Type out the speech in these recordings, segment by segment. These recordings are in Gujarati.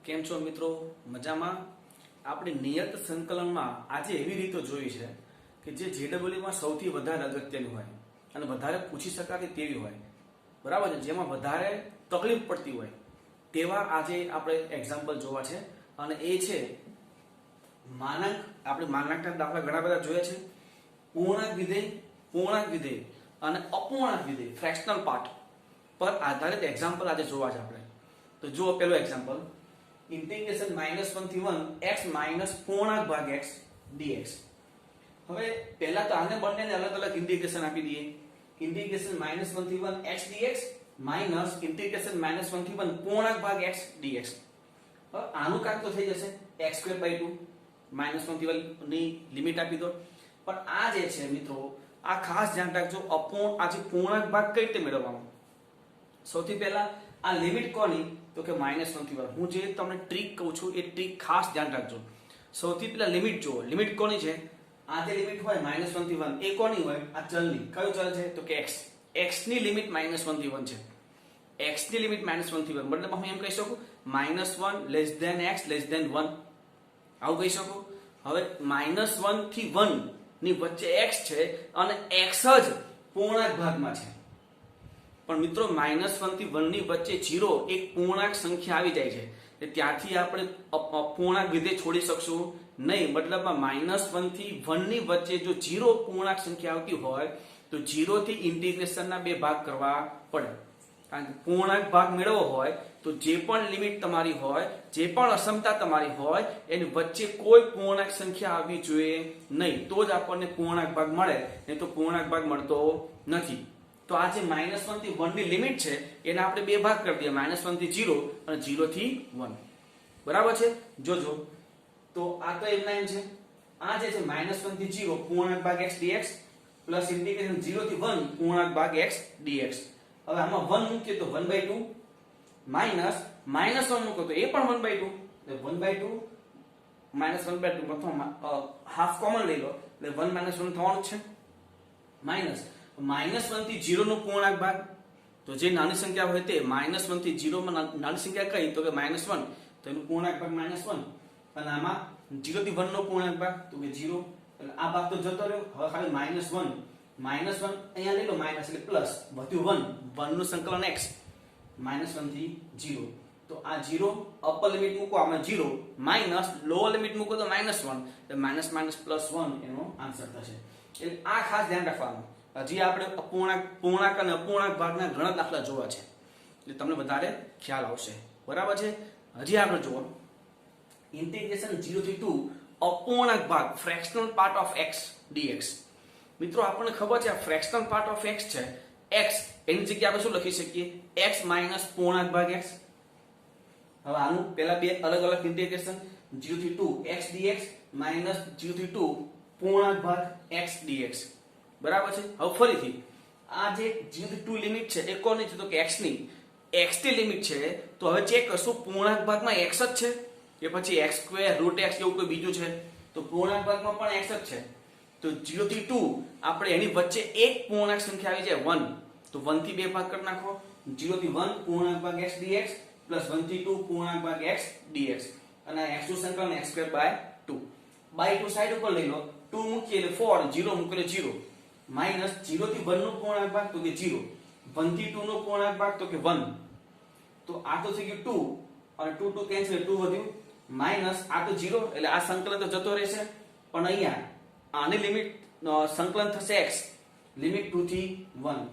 કેમ છો મિત્રો? મજામાં? આપણે નિયત સંકલનમાં આજે એવી રીતો જોઈ છે કે જે જેડબલ્યુમાં સૌથી વધારે અગત્યની હોય અને વધારે પૂછી શકાતી તેવી હોય, બરાબર છે, જેમાં વધારે તકલીફ પડતી હોય તેવા આજે આપણે એક્ઝામ્પલ જોવા છે. અને એ છે માનાંક. આપણે માનાંકના દાખલા ઘણા બધા જોયા છે. પૂર્ણાંક વિધેય અને અપૂર્ણાંક વિધેય ફ્રેક્શનલ પાર્ટ પર આધારિત એક્ઝામ્પલ આજે જોવા છે આપણે. તો જુઓ પેલો એક્ઝામ્પલ, ઇન્ટિગ્રેશન -1 થી 1 x માઇનસ પૂર્ણાંક ભાગ x dx. હવે પહેલા તો આને બંનેને અલગ અલગ ઇન્ટિગ્રેશન આપી દઈએ. ઇન્ટિગ્રેશન -1 થી 1 x dx માઇનસ ઇન્ટિગ્રેશન -1 થી 1 પૂર્ણાંક ભાગ x dx. હવે આનું કાક તો થઈ જશે x²/2 -1 થી 1 ની લિમિટ આપી દો. પણ આ જે છે મિત્રો, આ ખાસ ધ્યાન રાખજો, આ જે પૂર્ણાંક ભાગ કઈ રીતે મેળવવાનો. સૌથી પહેલા આ લિમિટ કોની? તો કે -1 થી 1. હું જે તમને ટ્રીક કહું છું એ ટ્રીક ખાસ ધ્યાન રાખજો. સૌથી પહેલા લિમિટ જુઓ. લિમિટ કોની છે? આ જે લિમિટ હોય -1 થી 1 એ કોની હોય? આ ચલની. કયું ચલ છે? તો કે x. x ની લિમિટ -1 થી 1 છે. x ની લિમિટ -1 થી 1 મતલબ હું એમ કહી શકું -1 less than x less than 1, આવું કહી શકું. હવે -1 થી 1 ની વચ્ચે x છે અને x જ પૂર્ણાંક ભાગમાં છે. પણ મિત્રો -1 થી 1 ની વચ્ચે 0 એક પૂર્ણાંક સંખ્યા આવી જાય છે, ત્યાંથી આપણે અપૂર્ણાંક વિધેય છોડી શકશું નહીં. મતલબમાં -1 થી 1 ની વચ્ચે જો 0 પૂર્ણાંક સંખ્યા આવતી હોય તો 0 થી ઇન્ટિગ્રેશનના બે ભાગ કરવા પડે. કારણ કે પૂર્ણાંક ભાગ મેળવવો હોય તો જે પણ લિમિટ તમારી હોય, જે પણ અસમતા તમારી હોય, એની વચ્ચે કોઈ પૂર્ણાંક સંખ્યા આવવી જોઈએ નહીં, તો જ આપણને પૂર્ણાંક ભાગ મળે, નહીં તો પૂર્ણાંક ભાગ મળતો નથી. તો આ જે -1 થી 1 ની લિમિટ છે એને આપણે બે ભાગ કરી દઈએ, -1 થી 0 અને 0 થી 1. બરાબર છે? જોજો. તો આ તો એમના એમ છે. આ જે છે -1 થી 0 પૂર્ણાંક ભાગ x dx પ્લસ ઇન્ટિગ્રેશન 0 થી 1 પૂર્ણાંક ભાગ x dx. હવે આમાં 1 મૂકીએ તો 1/2 માઈનસ -1 મૂકો તો એ પણ 1/2, એટલે 1/2 -1/2 પ્રથમ હાફ કોમન લઈ લો એટલે 1 - 1 થવાનું છે. માઈનસ -1 થી 0 નો પૂર્ણાંક ભાગ, તો જે નાની સંખ્યા હોય તે -1 થી 0 માં નાની સંખ્યા કઈ? તો કે -1, તો એનું પૂર્ણાંક ભાગ -1. અને આમાં 0 થી 1 નો પૂર્ણાંક ભાગ તો કે 0, એટલે આ ભાગ તો જતો રહ્યો. હવે ખાલી -1 અહીંયા લઈ લો, માઈનસ એટલે પ્લસ, વધ્યું 1 નું સંકલન x -1 થી 0. તો આ 0 અપર લિમિટ મૂકો, આમાં 0 માઈનસ લોઅર લિમિટ મૂકો તો -1, એટલે -1 એનો આન્સર થશે. એટલે આ ખાસ ધ્યાન રાખવાનું. હજી આપણે પૂર્ણાંક અને અપૂર્ણાંક ભાગના ઘણા દાખલા જોવા છે, એટલે તમને વધારે ખ્યાલ આવશે. બરાબર છે? હજી આપણે જુઓ, ઇન્ટિગ્રેશન 0 થી 2 અપૂર્ણાંક ભાગ fractional part of x dx. મિત્રો આપણને ખબર છે આ ફ્રેક્શનલ પાર્ટ ઓફ x છે, x એની જગ્યાએ આપણે શું લખી શકીએ? x માઈનસ પૂર્ણાંક ભાગ x. હવે આનું પહેલા બે અલગ અલગ ઇન્ટિગ્રેશન 0 થી 2 x dx માઈનસ 0 થી 2 પૂર્ણાંક ભાગ x dx. બરાબર છે? હવે ફરીથી આ જે 0 થી 2 લિમિટ છે એ કોની છે? તો કે x ની. x ની લિમિટ છે તો હવે ચેક કરશું પૂર્ણાંક ભાગમાં x જ છે કે પછી x² √x એવું કોઈ બીજું છે? તો પૂર્ણાંક ભાગમાં પણ x જ છે. તો 0 થી 2 આપણે એની વચ્ચે એક પૂર્ણાંક સંખ્યા આવી જાય 1, તો 1 થી બે ભાગ કરી નાખો. 0 થી 1 પૂર્ણાંક ભાગ x dx પ્લસ 1 થી 2 પૂર્ણાંક ભાગ x dx. અને x નું સંકલન x²/2. બાય 2 સાઈડ ઉપર લઈ લો, 2 મૂકીએ એટલે 4, 0 મૂકીએ એટલે 0. માઈનસ 0 થી 1 નો પૂર્ણાંક ભાગ તો કે 0, 1 થી 2 નો પૂર્ણાંક ભાગ તો કે 1. તો આ તો થઈ ગયું 2 અને 2 2 કેન્સલ, 2 વધ્યું. માઈનસ આ તો 0 એટલે આ સંકલન તો જતો રહેશે. પણ અહીંયા આની લિમિટ સંકલન થશે x, લિમિટ 2 થી 1.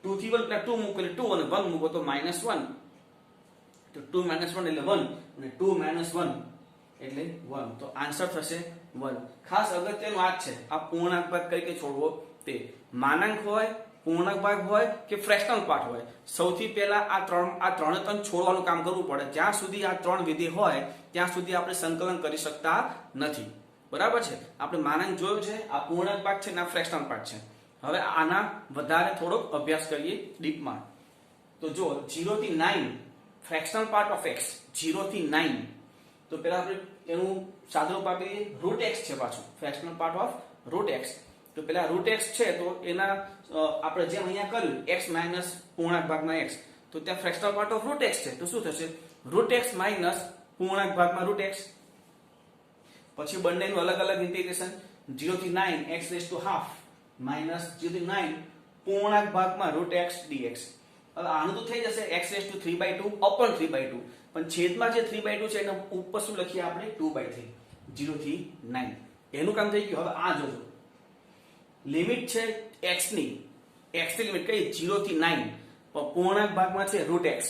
2 થી 1 એટલે 2 મૂકો એટલે 2 અને 1 મૂકો તો -1. તો 2 - 1 એટલે 1 અને 2 - 1 એટલે 1. તો આન્સર થશે 1. ખાસ અગત્યનું આ જ છે, આ પૂર્ણાંક ભાગ કઈ રીતે છોડવો તે. માનાંક હોય, પૂર્ણાંક ભાગ હોય કે ફ્રેક્શનલ પાર્ટ હોય, સૌથી પહેલા આ ત્રણે છોડવાનું કામ કરવું પડે. જ્યાં સુધી આ ત્રણ વિધેય હોય ત્યાં સુધી આપણે સંકલન કરી શકતા નથી. બરાબર છે? આપણે માનાંક જોયું છે, આ પૂર્ણાંક ભાગ છે ને આ ફ્રેક્શનલ પાર્ટ છે. હવે આના વધારે થોડોક અભ્યાસ કરીએ ડીપમાં. તો જો 0 થી 9 ફ્રેક્શનલ પાર્ટ ઓફ x, 0 થી 9, તો પહેલા આપણે એનું સાદુરૂપ આપીએ. √x છે પાછું ફ્રેક્શનલ પાર્ટ ઓફ √x. તો પહેલા √x છે તો એના આપણે જેમ અહીંયા કર્યું x માઈનસ પૂર્ણાંક ભાગમાં x, તો ત્યાં ફ્રેક્શનલ પાર્ટ ઓફ √x છે તો શું થશે? √x માઈનસ પૂર્ણાંક ભાગમાં રૂટ એક્સ. પછી બંનેનું અલગ અલગ ઇન્ટિગ્રેશન 0 થી 9 x raise to half minus 0 થી 9 પૂર્ણાંક ભાગમાં રૂટ એક્સ dx. હવે આનું તો થઈ જશે x રેઝ ટુ 3/2 અપોન 3/2, પણ છેદમાં જે 3/2 છે એના ઉપર શું લખીએ આપણે 2/3. 0 થી 9 એનું કામ થઈ ગયું. હવે આ જોજો, લિમિટ છે x ની લિમિટ કઈ 0 થી 9, પણ પૂર્ણાંક ભાગમાં છે રૂટ x.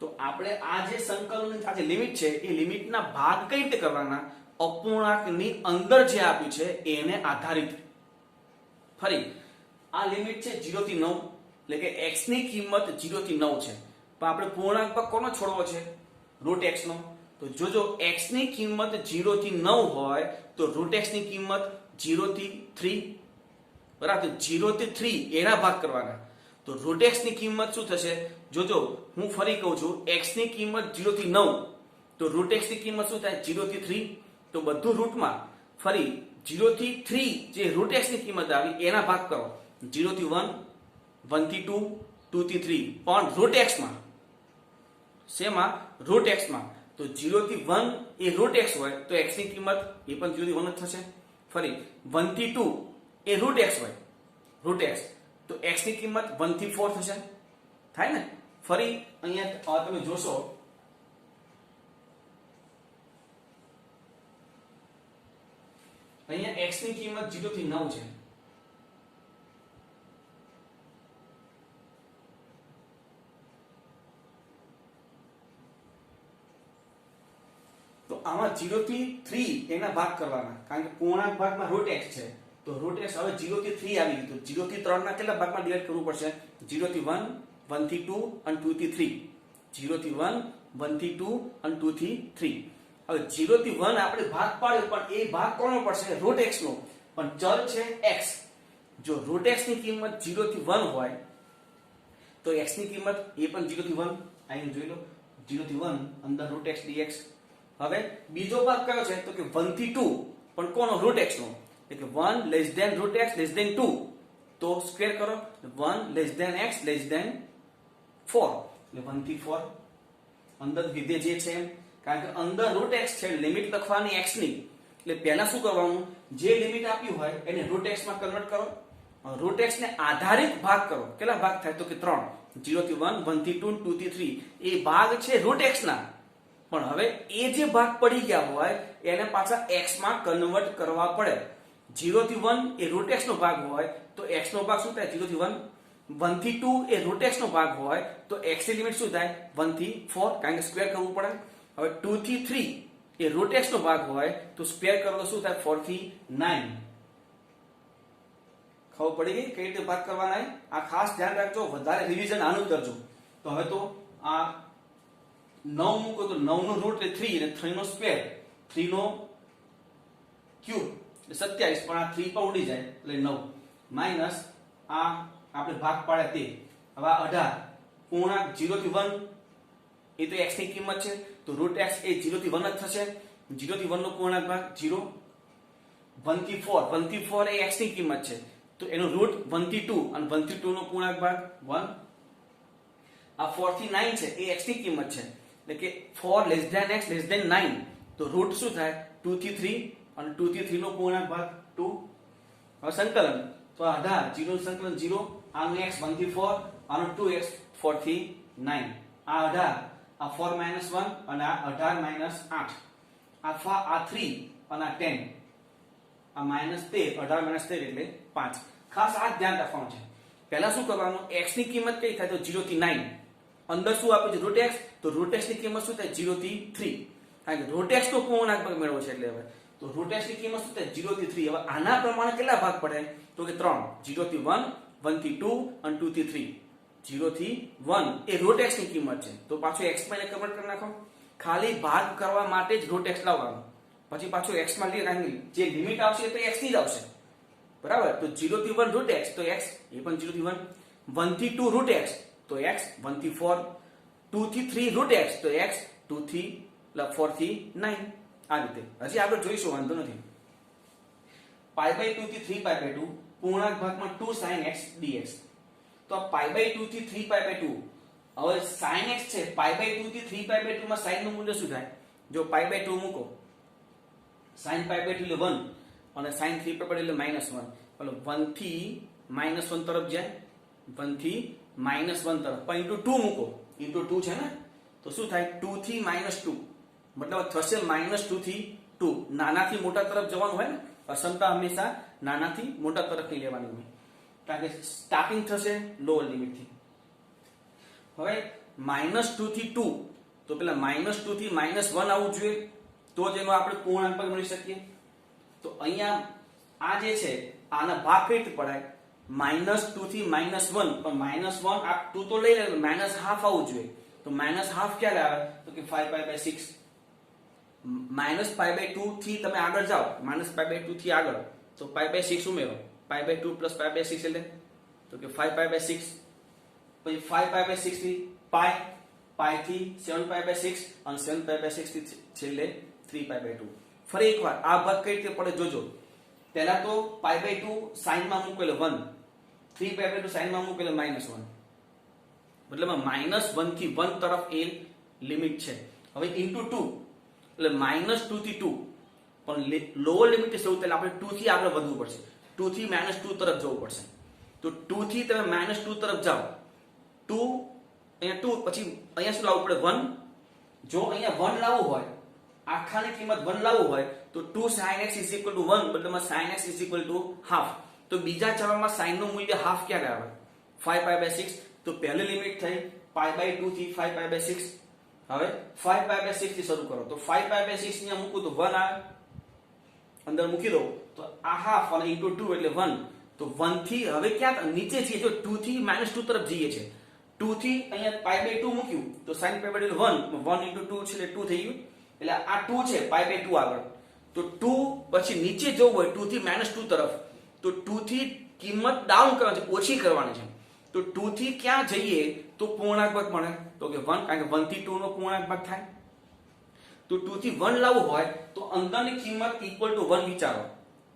તો આપણે આ જે સંકલન આ જે લિમિટ છે એ લિમિટના ભાગ કઈ રીતે કરવાના? અપૂર્ણાંકની અંદર જે આપ્યું છે એને આધારિત. ફરી આ લિમિટ છે 0 થી 9, એટલે કે x ની કિંમત 0 થી 9 છે, પણ આપણે પૂર્ણાંક ભાગ કોનો છોડવો છે? રૂટ x નો. તો જોજો x ની કિંમત 0 થી 9 હોય તો રૂટ x ની કિંમત 0 થી 3, બરાબર. 0 થી 3 એના ભાગ કરવાના. તો રૂટ x ની કિંમત શું થશે? જોજો હું ફરી કહું છું, x ની કિંમત 0 થી 9, તો રૂટ x ની કિંમત શું થાય? 0 થી 3. તો બધું રૂટમાં ફરી 0 થી 3 જે રૂટ x ની કિંમત આવી એના ભાગ કરો. 0 થી 1, 1 થી 2, 2 થી 3, પણ રૂટ x માં. શેમાં? રૂટ x માં. તો 0 થી 1 એ રૂટ x હોય તો x ની કિંમત એ પણ 0 થી 1 જ થશે. ફરી 1 થી 2 એ રૂટ x હોય, રૂટ x, તો x ની કિંમત 1 થી 4 થશે. થાય ને? ફરી અહીંયા તમે જોશો, અહીંયા x ની કિંમત 0 થી 9 છે. તો આમાં 0 થી 3 એના ભાગ કરવાના, કારણ કે પૂર્ણાંક ભાગમાં રૂટ x છે. તો રૂટ x હવે 0 થી 3 આવી ગયું, તો 0 થી 3 ના કેટલા ભાગમાં ડિવાઈડ કરવું પડશે? 0 થી 1, 1 થી 2 અને 2 થી 3. 0 થી 1, 1 થી 2 અને 2 થી 3. હવે 0 થી 1 આપણે ભાગ પાડ્યો, પણ એ ભાગ કોનો પડશે? રૂટ x નો. પણ ચલ છે x. જો રૂટ x ની કિંમત 0 થી 1 હોય તો x ની કિંમત એ પણ 0 થી 1. અહીં જોઈ લો, 0 થી 1 અંદર રૂટ x dx. હવે બીજો ભાગ કયો છે? તો કે 1 થી 2, પણ કોનો? રૂટ x નો. એટલે કે 1 less than root x less than 2, તો સ્ક્વેર કરો. 1 less than x less than 4, એટલે 1 થી 4 અંદર વિધેય જે છે, કારણ કે અંદર રૂટ x છે, લિમિટ લખવાની x ની. એટલે પહેલા શું કરવાનું? જે લિમિટ આપ્યું હોય એને રૂટ x માં કન્વર્ટ કરો. રૂટ x ને આધારિત ભાગ કરો. કેટલા ભાગ થાય? તો કે 3. 0 થી 1, 1 થી 2, 2 થી 3 એ ભાગ છે રૂટ x ના. પણ હવે એ જે ભાગ પડી ગયા હોય એને પાછા x માં કન્વર્ટ કરવા પડે. 0 થી 1 એ રૂટ x નો ભાગ હોય તો x નો ભાગ શું થાય? 0 થી 1. 1 થી 2 એ રૂટ x નો ભાગ હોય તો x ની લિમિટ શું થાય? 1 થી 4, કારણ કે સ્ક્વેર કરવું પડે. હવે 2 થી 3 એ રૂટ x નો ભાગ હોય તો સ્ક્વેર કરો તો શું થાય? 4 થી 9. ખબર પડી ગઈ કઈ રીતે ભાગ કરવાના? આ ખાસ ધ્યાન રાખજો, વધારે રિવિઝન આનું કરજો. તો હવે તો આ 9 મૂકો તો 9 નો રૂટ એટલે 3 અને 3 નો સ્ક્વેર, 3 નો ક્યુબ એટલે 27, પણ આ 3 પણ ઉડી જાય એટલે 9 માઈનસ આ આપણે ભાગ પાડે તે. હવે આ 18 પૂર્ણાંક 0 થી 1 એ તો x ની કિંમત છે, તો રૂટ x એ 0 થી 1 જ થશે. 0 થી 1 નો પૂર્ણાંક ભાગ 0. 1 થી 4, 1 થી 4 એ x ની કિંમત છે, તો એનો રૂટ 1 થી 2 અને 1 થી 2 નો પૂર્ણાંક ભાગ 1. આ 4 થી 9 છે એ x ની કિંમત છે, એટલે કે 4 less than x less than 9, તો રૂટ શું થાય? 2 થી 3 અને 2 થી 3 નો પૂર્ણાંક ભાગ 2. હવે સંકલન તો આ 18 0 નું સંકલન 0, આનું x 1 થી 4, આનું 2x 4 થી 9. આ 18 આ 4 1 અને આ 18 8, આ 3 અને આ 10, આ -13, 18 13 એટલે 5. ખાસ આ ધ્યાન રાખવાનું છે. પહેલા શું કરવાનું? x ની કિંમત કઈ થાય? તો 0 થી 9. અંદર શું આપ્યું છે? Root x. તો રૂટ x ની કિંમત શું થાય? 0 થી 3, કારણ કે રૂટ x નો પૂર્ણાંક ભાગ મેળવો છે એટલે હવે તો રૂટ x ની કિંમત શું થાય? 0 થી 3. હવે આના પ્રમાણે કેટલા ભાગ પડે? તો કે 3. 0 થી 1, 1 થી 2 અને 2 થી 3. 0 થી 1 એ રૂટ x ની કિંમત છે, તો પાછું x માં કન્વર્ટ કરી નાખો. ખાલી ભાગ કરવા માટે જ રૂટ x લાવવાનો, પછી પાછું x માં લઈ નાખી. જે લિમિટ આવશે તો x ની જ આવશે, બરાબર. તો 0 થી 1 રૂટ x તો x એ પણ 0 થી 1. 1 થી 2 રૂટ x તો x 1 થી 4. 2 થી 3 રૂટ x તો x 2 થી 4 થી 9. આ રીતે હજી આગળ જોઈશું, વાંધો નથી. π/2 થી 3π/2 પૂર્ણાંક ભાગમાં 2 sin x dx. તો આ π/2 થી 3π/2, હવે sin x છે, π/2 થી 3π/2 માં sin નું મૂલ્ય શું થાય? જો પાઈ બાય 2 મૂકો, sin પાઈ બાય 2 એટલે 1 અને sin 3 પાઈ બાય એટલે -1, એટલે 1 થી -1 તરફ જાય, 1 થી -1 તરફ, પણ ઇન્ટુ 2 મૂકો, ઇન્ટુ 2 છે ને, તો શું થાય 2 થી -2, મતલબ થશે -2 થી 2. નાનાથી મોટા તરફ જવાનું હોય ને, અસમતા હંમેશા નાનાથી મોટા તરફની લેવાની હોય, કારણ કે સ્ટાર્ટિંગ થશે લોઅર લિમિટથી. હવે -2 થી 2, તો પેલા -2 થી -1 આવવું જોઈએ, તો જ એનો આપણે પૂર્ણાંક ભાગ મળી શકીએ. તો અહીંયા આ જે છે આના ભાગ કઈ રીતે પડાય, -2 થી -1, પણ -1 આ 2 તો લઈ લે, -1/2 આવવું જોઈએ. તો -1/2 ક્યારે આવે, તો કે 5π/6. -π/2 થી તમે આગળ જાઓ, -π/2 થી આગળ, તો π/6 ઉમેરો, π/2 + π/6 એટલે તો કે 5π/6. પછી 5π/6 થી π થી 7π/6 અને 7π/6 થી છેલ્લે 3π/2. ફરી એકવાર આ ભાગ કઈ રીતે પડે જોજો. પહેલા તો π/2 sin માં મૂકેલો 1, 3π/2 sin માં મૂકેલો -1, મતલબ -1 થી 1 તરફ એ લિમિટ છે. હવે ઇન્ટુ 2 એટલે -2 થી 2, પણ લોઅર લિમિટ શરૂ થાય આપણે 2 થી આગળ વધવું પડશે, 2 થી -2 તરફ જવું પડશે. તો 2 થી તમે -2 તરફ જાઓ, 2 અહીંયા 2, પછી અહીંયા શું લાવવું પડે 1. જો અહીંયા 1 લાવવું હોય, આખાની કિંમત 1 લાવવું હોય, તો 2 sin x = 1, બદલામાં sin x = ½ તો બીજા ચરણમાં sin નું મૂલ્ય ½ ક્યારે આવે, 5π/6. તો પહેલી લિમિટ થઈ π/2 થી 5π/6. હવે 5π/6 થી શરૂ કરો, તો 5π/6 ને મૂકું તો 1 આવે, અંદર મૂકી દો તો આ ½ અને * 2 એટલે 1. તો 1 થી હવે ક્યાં નીચે છીએ, જો 2 થી -2 તરફ જઈએ છે, 2 થી અહીંયા π/2 મૂક્યું તો sin π/2 એટલે 1, 1 * 2 છે એટલે 2 થઈ ગયું, એટલે આ 2 છે π/2 આગળ. તો 2 પછી નીચે જવું હોય 2 થી -2 તરફ, તો 2 થી કિંમત ડાઉન કરવાની છે, ઓછી કરવાની છે. તો 2 થી ક્યાં જઈએ તો પૂર્ણાંક ભાગ મળે, તો કે 1, કારણ કે 1 થી 2 નો પૂર્ણાંક ભાગ થાય. તો 2 થી 1 લાવવું હોય તો અંદરની કિંમત = 1 વિચારો.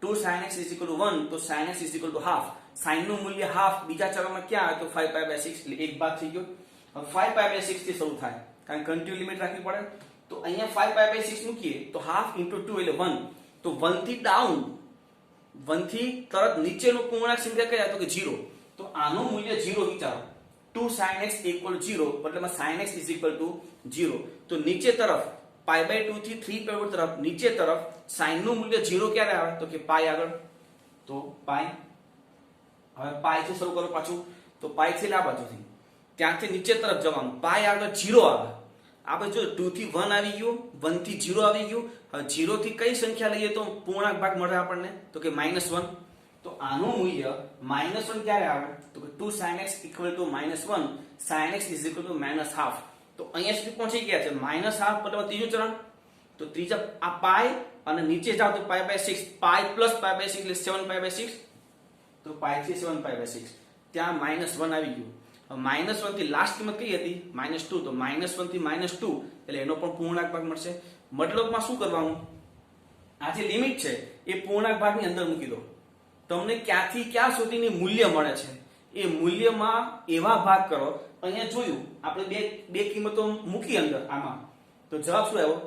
2 sin x = 1, તો sin x = ½, sin નું મૂલ્ય ½ બીજા ચરણમાં ક્યાં આવે, તો 5π/6 એટલે એક ભાગ થઈ ગયો. હવે 5π/6 થી શરૂ થાય, કારણ કે કન્ટિન્યુ લિમિટ રાખવી પડે. તો અહીંયા 5π/6 મૂકીએ તો ½ * 2 એટલે 1. તો 1 થી ડાઉન, 1 થી તરત નીચેનું પૂર્ણાંક સંખ્યા કયા, તો કે 0. તો આનું મૂલ્ય 0 વિચારો. 2 sin x = 0, મતલબ sin x = 0. તો નીચે તરફ π/2 થી 3π/2 તરફ, નીચે તરફ sin નું મૂલ્ય 0 ક્યારે આવે, તો કે π આગળ. તો π, હવે π થી શરૂ કરો પાછું, તો π થી આ બાજુથી ત્યાંથી નીચે તરફ જવાનું, π આગળ 0 આવે. આપણે જો 2 થી 1 આવી ગયું, 1 થી 0 આવી ગયું. હવે 0 થી કઈ સંખ્યા લઈએ તો પૂર્ણાંક ભાગ મળે આપણને, તો કે -1. તો આનું મૂલ્ય -1 ક્યારે આવે, તો કે 2 sin x = -1, sin x = -½ તો અહીંયા સુધી પહોંચી ગયા છે. -½ મતલબ ત્રીજું ચરણ, તો ત્રીજા આ π અને નીચે જાવ તો π/6, π + π/6 એટલે 7π/6. તો π થી 7π/6 ત્યાં -1 આવી ગયું. -1 થી લાસ્ટ કિંમત કઈ હતી, -2. તો -1 થી -2 એટલે એનો પણ પૂર્ણાંક ભાગ મળશે. મતલબમાં શું કરવાનું, આ જે લિમિટ છે એ પૂર્ણાંક ભાગની અંદર મૂકી દો. તમને ક્યાંથી ક્યાં સુધીની મૂલ્ય મળે છે એ મૂલ્યમાં એવા ભાગ કરો. અહીંયા જોયું આપણે બે કિંમતો મૂકી અંદર આમાં, તો જવાબ શું આવ્યો,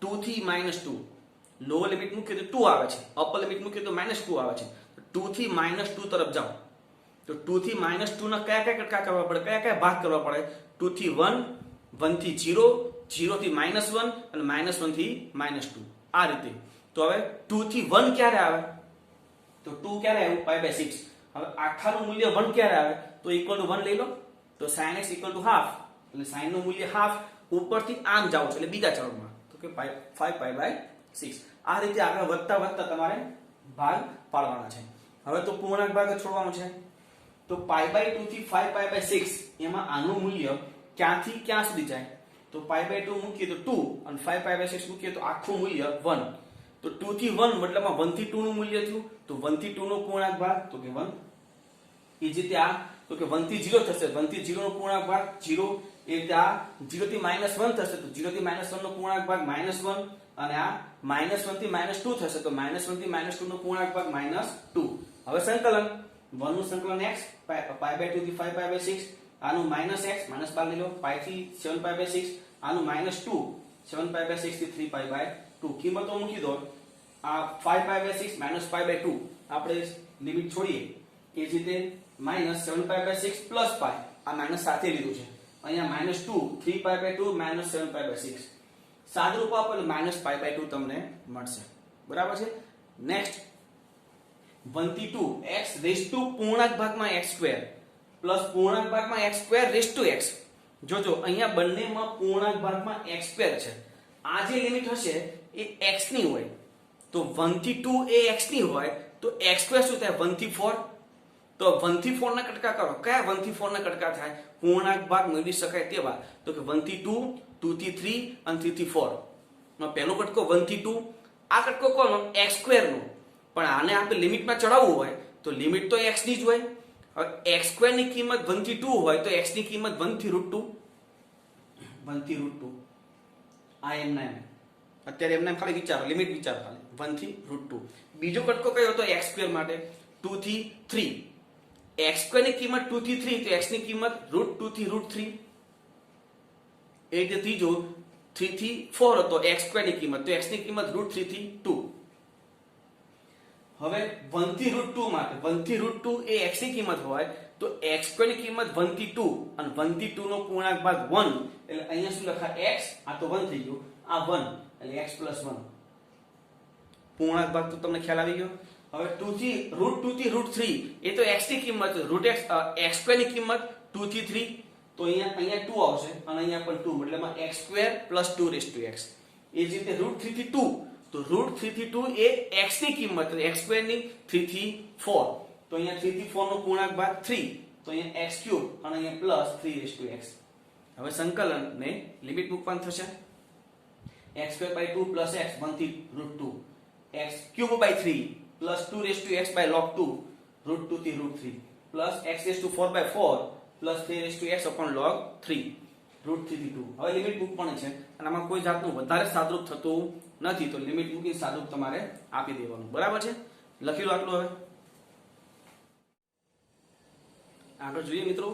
2 થી -2. લોઅર લિમિટ મૂકીએ તો 2 આવે છે, અપર લિમિટ મૂકીએ તો -2 આવે છે. 2 થી -2 તરફ જાઓ, તો 2 થી -2 ના કયા કટકા કરવા પડે, કયા ભાગ કરવા પડે, 2 થી 1, 1 થી 0, 0 થી -1 અને -1 થી -2 આ રીતે. તો હવે 2 થી 1 ક્યારે આવે, તો 2 ક્યારે આવ્યું, π/6. હવે આખાનું મૂલ્ય 1 ક્યારે આવે, તો =1 લઈ લો. તો sin x = ½ એટલે sin નું મૂલ્ય ½, ઉપરથી આમ જાવ છો એટલે બીજા ચરણમાં, તો કે 5π/6. આ રીતે આગળ વધતા વધતા તમારે ભાગ પાડવાના છે. હવે તો પૂર્ણાંક ભાગ છોડવાનો છે. તો π/2 થી 5π/6 એમાં આનું મૂલ્ય ક્યાંથી ક્યાં સુધી જાય, તો π/2 મૂકીએ તો 2 અને 5π/6 મૂકીએ તો આખું મૂલ્ય 1. તો 2 થી 1 મતલબમાં 1 થી 2 નું મૂલ્ય થયું. તો 1 થી 2 નો પૂર્ણાંક ભાગ, તો કે 1. એ જ રીતે આ, તો કે 1 થી 0 થશે, 1 થી 0 નો પૂર્ણાંક ભાગ 0. એ રીતે આ 0 થી -1 થશે, તો 0 થી -1 નો પૂર્ણાંક ભાગ -1. અને આ -1 થી -2 થશે, તો -1 થી -2 નો પૂર્ણાંક ભાગ -2. હવે સંકલન 1 નું સંકલન x, π/2 થી 5π/6 આનું -x, -12 લઈ લો, π થી 7π/6 આનું -2 7π/6 થી 3π/2 કિંમતો મૂકી દો આ 5π/6 -π/2 આપણે લિમિટ છોડીએ એ જ રીતે -7π/6 + π આ માઈનસ સાથે લીધું છે અહીંયા -2 3π/2 -7π/6 સાદુરૂપ આપો એટલે -π/2 તમને મળશે બરાબર છે નેક્સ્ટ 1 થી 2 x રેઝ ટુ પૂર્ણાંક ભાગમાં x² પ્લસ પૂર્ણાંક ભાગમાં x² રેઝ ટુ x જોજો અહીંયા બંનેમાં પૂર્ણાંક ભાગમાં x² છે આ જે લિમિટ હશે એ x ની હોય તો 1 થી 2 એ x ની હોય તો x² શું થાય 1 થી 4 તો 1 થી 4 ના કટકા કરો કયા 1 થી 4 ના કટકા થાય પૂર્ણાંક ભાગ મેળવી શકાય તેવા તો કે 1 થી 2 2 થી 3 અને 3 થી 4 નો પહેલો કટકો 1 થી 2 આ કટકો કોનો x² નો પણ આને આપણે લિમિટમાં ચડાવવું હોય તો લિમિટ તો x ની જ હોય હવે x² ની કિંમત 1 થી 2 હોય તો x ની કિંમત 1 થી √2 1 થી √2 આ એમ ના અત્યારે એમને ખાલી વિચારો લિમિટ વિચાર ખાલી 1 થી √2 બીજો કટકો કયો હતો x² માટે 2 થી 3 x² ની કિંમત 2 થી 3 તો x ની કિંમત √2 થી √3 એ રીતે ત્રીજો 3 થી 4 હતો x² ની કિંમત તો x ની કિંમત √3 થી 2 હવે 1 થી √2 માટે 1 થી √2 એ x ની કિંમત હોય તો x² ની કિંમત 1 થી 2 અને 1 થી 2 નો પૂર્ણાંક ભાગ 1 એટલે અહીંયા શું લખાય x આ તો 1 થઈ ગયું આ 1 એટલે x + 1 પૂર્ણાંક ભાગ તો તમને ખ્યાલ આવી ગયો હવે 2 થી √2 થી √3 એ તો x ની કિંમત x² ની કિંમત 2 થી 3 તો અહીંયા 2 આવશે અને અહીંયા પણ 2 એટલે માં x² + 2 એ જ રીતે √3 થી 2 તો √3 થી 2 એ x ની કિંમત x² ની 3 થી 4 તો અહીંયા 3 થી 4 નો પૂર્ણાંક ભાગ 3 તો અહીંયા x³ અને અહીંયા +3 હવે સંકલન ને લિમિટ મૂકવાનું થશે x²/2 + x 1 થી √2 x³/3 + 2x log2 √2 થી √3 + x⁴/4 + 3x log3 √3 થી 2 હવે લિમિટ મૂકવાની છે અને આમાં કોઈ જાતનું વધારે સાદરૂપ થતું નથી તો લિમિટ મૂકી સાદરૂપ તમારે આપી દેવાનું બરાબર છે લખી લો આટલું હવે આગળ જોઈએ મિત્રો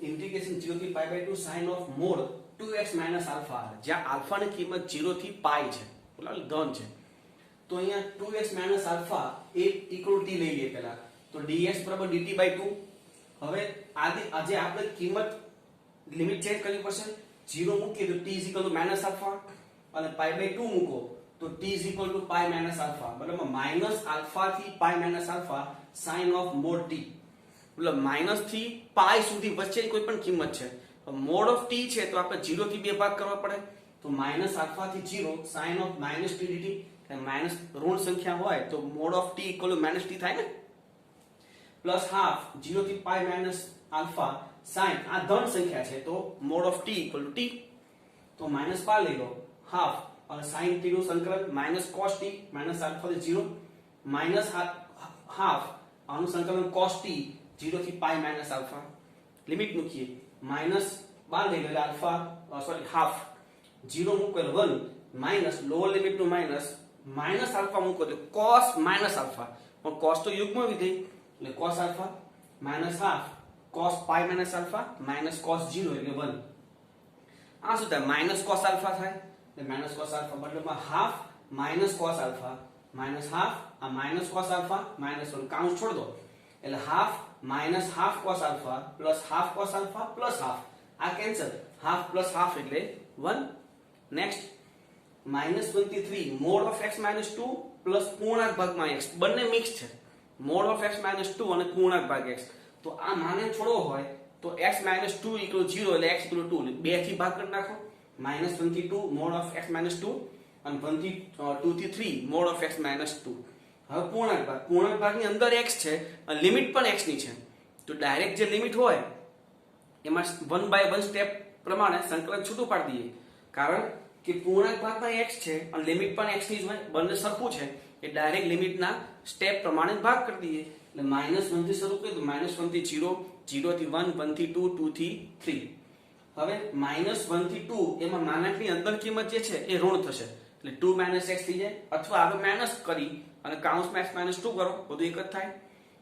ઇન્ટિગ્રેશન 0 થી π/2 sin of mod 2x - α જ્યાં આલ્ફા ની કિંમત 0 થી π છે બરાબર ધન છે તો અહીંયા 2x - α એ = t લઈ લઈએ પહેલા તો dx = dt/2 હવે આજે આપણે કિંમત લિમિટ ચેન્જ કરવી પડશે 0 મૂકીએ તો t -α અને π/2 મૂકો તો t π - α મતલબ -α થી π - α sin of mod t મતલબ માઈનસ થી પાઈ સુધી વચ્ચે કોઈ પણ કિંમત છે તો મોડ ઓફ t છે તો આપણે 0 થી 2 ભાગ કરવા પડે તો -α થી 0 sin of -t dt કે માઈનસ ઋણ સંખ્યા હોય તો મોડ ઓફ t = -t થાય ને પ્લસ હાફ 0 થી π - sin આ ધન સંખ્યા છે તો મોડ ઓફ t = t તો માઈનસ પાર લઈ લો હાફ અને sin t નું સંકલન -cos t -α થી 0 હાફ આનું સંકલન cos t 0 થી π - α લિમિટ મૂકીએ માઈનસ બાર લઈ લે હાફ 0 મૂકો એટલે 1 માઈનસ લોઅર લિમિટ નું માઈનસ આલ્ફા મૂકો તો cos - α પણ cos તો યુગ્મ વિધેય એટલે cos α minus half cos π - α cos 0 એટલે 1 આ શું થાય -cos α થાય એટલે -cos α મતલબમાં હાફ -cos α હાફ આ -cos α -1 કાઉન્ટ છોડ દો એટલે half -half cos α + half cos α + half આ કેન્સલ હાફ + half એટલે 1 નેક્સ્ટ -1 થી 3 mod of x - 2 + પૂર્ણાંક ભાગમાં x બંને મિક્સ છે mod of x - 2 અને પૂર્ણાંક ભાગ x તો આ માને છોડવો હોય તો x - 2 = 0 એટલે x = 2 બે થી ભાગ કરી નાખો -1 થી 2 mod of x - 2 અને 1 થી 2 થી 3 mod of x - 2 હવે પૂર્ણાંક ભાગની અંદર x છે અને લિમિટ પણ x ની છે તો ડાયરેક્ટ જે લિમિટ હોય એમાં 1/1 સ્ટેપ પ્રમાણે સંકલન છૂટું પાડી દઈએ કારણ કે પૂર્ણાંક ભાગમાં x છે અને લિમિટ પણ x ની જ હોય બંને સરખું છે એ ડાયરેક્ટ લિમિટના સ્ટેપ પ્રમાણે ભાગ કરી દઈએ એટલે -1 થી શરૂ કરીએ તો -1 થી 0 0 થી 1 1 થી 2 2 થી 3 હવે -1 થી 2 એમાં નાનકડી અંદર કિંમત જે છે એ ઋણ થશે એટલે 2 - x થઈ જાય અથવા આગળ માઈનસ કરી અને કાઉન્સમાં x - 2 કરો બધું એક જ થાય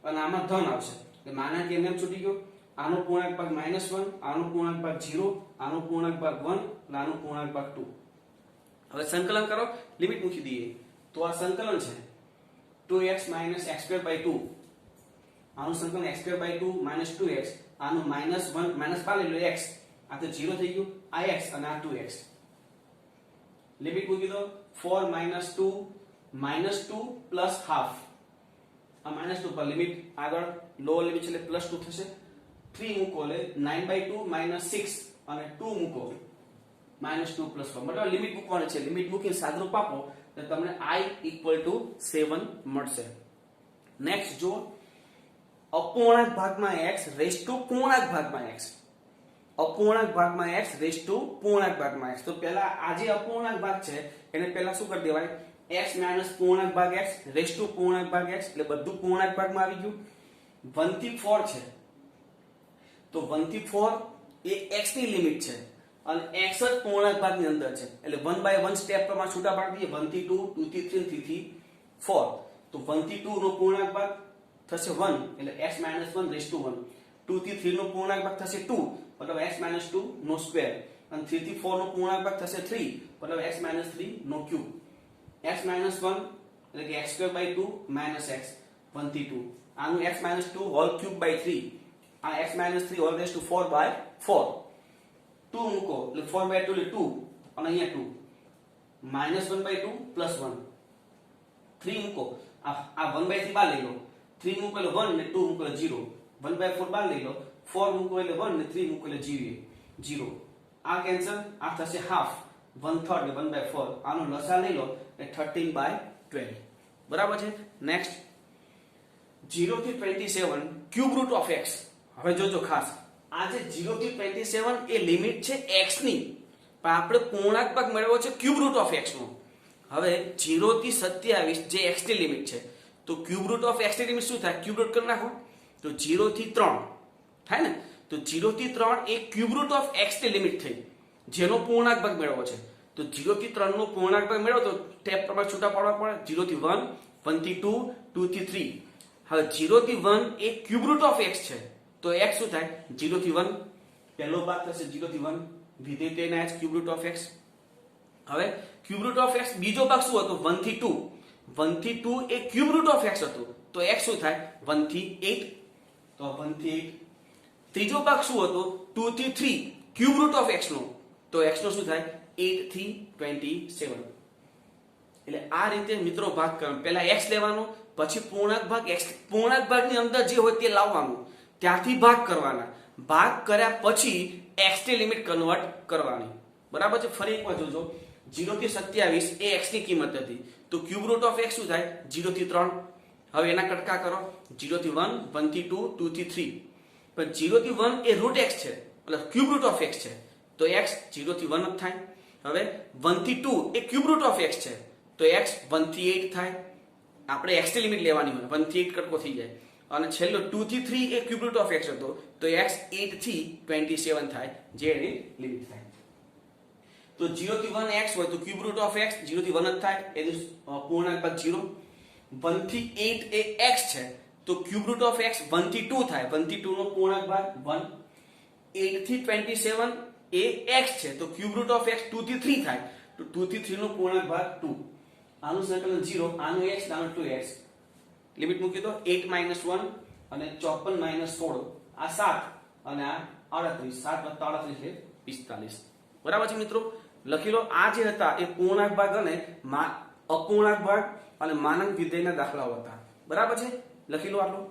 અને આમાં ધન આવશે એટલે માનાંક એમ છૂટી ગયો આનો પૂર્ણાંક ભાગ -1 આનો પૂર્ણાંક ભાગ 0 આનો પૂર્ણાંક ભાગ 1 અને આનો પૂર્ણાંક ભાગ 2 હવે સંકલન કરો, લિમિટ મૂકી દઈએ તો આ સંકલન છે 2x - x²/2, આનું સંકલન x²/2 - 2x, આનું -1 -5 લઈ લો x, આ તો 0 થઈ ગયું, આ x અને આ 2x. લિમિટ મૂકી દો 4 - 2 -2 + હાફ, આ -2 પર લિમિટ આગળ લોઅર લિમિટ એટલે +2 થશે. 3 મૂકો એટલે 9/2 - 6 અને 2 મૂકો -2 + 4, મતલબ લિમિટ મૂકવાની છે. લિમિટ મૂકીને સાદુરૂપ આપો તો તમને I = 7 મળશે. નેક્સ્ટ જો અપૂર્ણાંક ભાગમાં x રેઝ ટુ પૂર્ણાંક ભાગમાં x, અપૂર્ણાંક ભાગમાં x રેઝ ટુ પૂર્ણાંક ભાગમાં x. તો પહેલા આ જે અપૂર્ણાંક ભાગ છે એને પહેલા શું કરી દેવાય, x - પૂર્ણાંક ભાગ x રેઝ ટુ પૂર્ણાંક ભાગ x, એટલે બધું પૂર્ણાંક ભાગમાં આવી ગયું. 1 થી 4 છે તો 1 થી 4 એ x ની લિમિટ છે અને x જ પૂર્ણાંક ભાગની અંદર છે, એટલે 1 by 1 સ્ટેપ પ્રમાણે છૂટા પાડી દઈએ. 1 થી 2, 2 થી 3, 3 થી 4. તો 1 થી 2 નો પૂર્ણાંક ભાગ થશે 1, એટલે x - 1 રેઝ ટુ 1. 2 થી 3 નો પૂર્ણાંક ભાગ થશે 2, મતલબ x - 2 નો સ્ક્વેર. અને 3 થી 4 નો પૂર્ણાંક ભાગ થશે 3, મતલબ x - 3 નો ક્યુબ. x - 1 એટલે કે x²/2 - x 1 થી 2, આનું x - 2 હોલ ક્યુબ બાય 3, આ x - 3 હોલ રેઝ ટુ 4/4. 2 મૂકો એટલે 4/2 એટલે 2 અને અહીંયા 2, -1/2 + 1. 3 મૂકો, આ 1/3 બહાર લઈ લો, 3 મૂકો એટલે 1 ને 2 મૂકો એટલે 0. 1/4 બહાર લઈ લો, 4 મૂકો એટલે 1 ને 3 મૂકો એટલે 0. આ કેન્સલ, આ થશે હાફ, 1/3 એટલે 1/4. આનો લસા લઈ લો એટલે 13/12. બરાબર છે. નેક્સ્ટ 0 થી 27 ક્યુબ રૂટ ઓફ x. હવે જોજો ખાસ, આ જે 0 થી 27 એ લિમિટ છે x ની, પણ આપણે પૂર્ણાંક ભાગ મેળવ્યો છે ક્યુબ રૂટ ઓફ x નો. હવે 0 થી 27 જે x ની લિમિટ છે, તો ક્યુબ રૂટ ઓફ x ની લિમિટ શું થાય, ક્યુબ રૂટ કરી નાખો તો 0 થી 3 થાય ને. તો 0 થી 3 એ ક્યુબ રૂટ ઓફ x ની લિમિટ થઈ, જેનો પૂર્ણાંક ભાગ મેળવવો છે. તો 0 થી 3 નો પૂર્ણાંક ભાગ મેળવો તો સ્ટેપ પ્રમાણે છૂટા પાડવા પડે. 0 થી 1, 1 થી 2, 2 થી 3. હવે 0 થી 1 એ ક્યુબ રૂટ ઓફ x છે, તો x શું થાય, 0 થી 1 પહેલો ભાગ થશે 0 થી 1, વિધેય તેના h cube root of x. હવે ક્યુબ રૂટ ઓફ x બીજો ભાગ શું હતો, 1 થી 2. 1 થી 2 એ ક્યુબ રૂટ ઓફ x હતું, તો x શું થાય, 1 થી 8. તો 1 થી 8. ત્રીજો ભાગ શું હતો, 2 થી 3 ક્યુબ રૂટ ઓફ x નો, તો x નો શું થાય, 8 થી 27. એટલે આ રીતે મિત્રો ભાગ કરવાનો. પહેલા x લેવાનો, પછી પૂર્ણાંક ભાગ x, પૂર્ણાંક ભાગની અંદર જે હોય તે લાવવાનું, ત્યાંથી ભાગ કરવાના. ભાગ કર્યા પછી x ની લિમિટ કન્વર્ટ કરવાની. બરાબર છે. ફરી એકવાર જોજો, 0 થી 27 એ x ની કિંમત હતી, તો ક્યુબ રૂટ ઓફ x શું થાય, 0 થી 3. હવે એના કટકા કરો, 0 થી 1, 1 થી 2, 2 થી 3. પણ 0 થી 1 એ રૂટ x છે, એટલે ક્યુબ રૂટ ઓફ x છે, તો x 0 થી 1 જ થાય. હવે 1 થી 2 એ ક્યુબ રૂટ ઓફ x છે, તો x 1 થી 8 થાય. આપણે x ની લિમિટ લેવાની હોય, 1 થી 8 કટકો થઈ જાય. અને છેલ્લો 2 થી 3 એ ક્યુબ રૂટ ઓફ x હતો, તો x 8 થી 27 થાય, જે એની લિમિટ થાય. તો 0 થી 1 x હોય તો ક્યુબ રૂટ ઓફ x 0 થી 1 જ થાય, એનું પૂર્ણાંક ભાગ 0. 1 થી 8 એ x છે, તો ક્યુબ રૂટ ઓફ x 1 થી 2 થાય, 1 થી 2 નો પૂર્ણાંક ભાગ 1. 8 થી 27 એ x છે, તો ક્યુબ રૂટ ઓફ x 2 થી 3 થાય, તો 2 થી 3 નો પૂર્ણાંક ભાગ 2. આનું સંકલન 0, આનું x આનું 2x. લિમિટ મૂકી દો, 8 - 1 અને 54 - 16, આ 7 અને આ 38. 7 + 38 એટલે 45. બરાબર છે મિત્રો. લખી લો, આ જે હતા એ પૂર્ણાંક ભાગ અને અપૂર્ણાંક ભાગ અને માનાંક વિધેયના દાખલાઓ હતા. બરાબર છે. લખી લો આટલું.